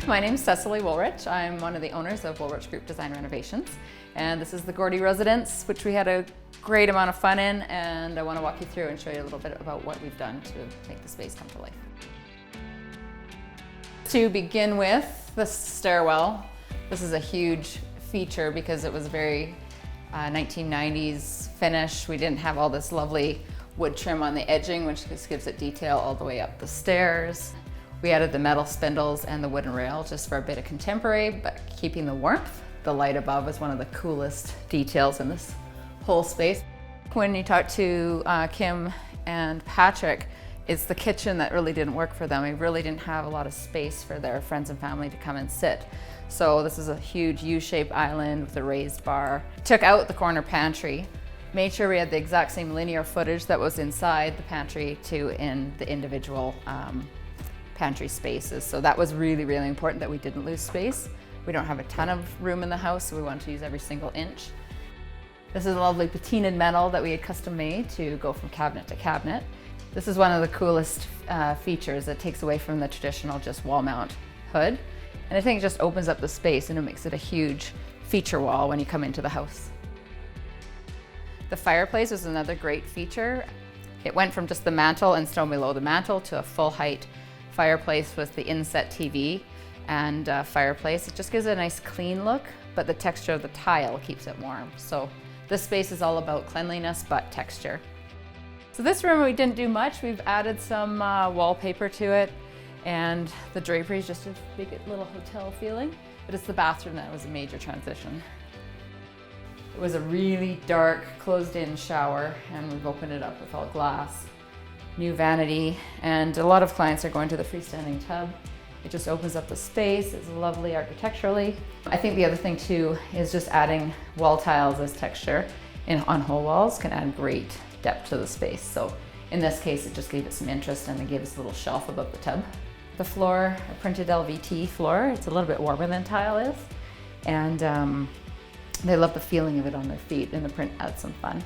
My name is Cecily Woolrich. I'm one of the owners of Woolrich Group Design Renovations. And this is the Gordy residence, which we had a great amount of fun in. And I want to walk you through and show you a little bit about what we've done to make the space come to life. To begin with, the stairwell. This is a huge feature because it was very 1990s finish. We didn't have all this lovely wood trim on the edging, which just gives it detail all the way up the stairs. We added the metal spindles and the wooden rail just for a bit of contemporary, but keeping the warmth. The light above is one of the coolest details in this whole space. When you talk to Kim and Patrick, it's the kitchen that really didn't work for them. We really didn't have a lot of space for their friends and family to come and sit. So this is a huge U-shaped island with a raised bar. Took out the corner pantry, made sure we had the exact same linear footage that was inside the pantry to in the individual pantry spaces. So that was really, really important that we didn't lose space. We don't have a ton of room in the house, so we wanted to use every single inch. This is a lovely patinaed metal that we had custom made to go from cabinet to cabinet. This is one of the coolest features that takes away from the traditional just wall mount hood. And I think it just opens up the space and it makes it a huge feature wall when you come into the house. The fireplace is another great feature. It went from just the mantle and stone below the mantle to a full height fireplace with the inset TV and fireplace. It just gives it a nice clean look, but the texture of the tile keeps it warm. So this space is all about cleanliness but texture. So this room we didn't do much. We've added some wallpaper to it, and the drapery is just to make it a little hotel feeling, but it's the bathroom that was a major transition. It was a really dark, closed-in shower, and we've opened it up with all glass. New vanity, and a lot of clients are going to the freestanding tub. It just opens up the space. It's lovely architecturally. I think the other thing too is just adding wall tiles as texture on whole walls can add great depth to the space. So in this case, it just gave it some interest and it gave us a little shelf above the tub. The floor, a printed LVT floor. It's a little bit warmer than tile is. And they love the feeling of it on their feet, and the print adds some fun.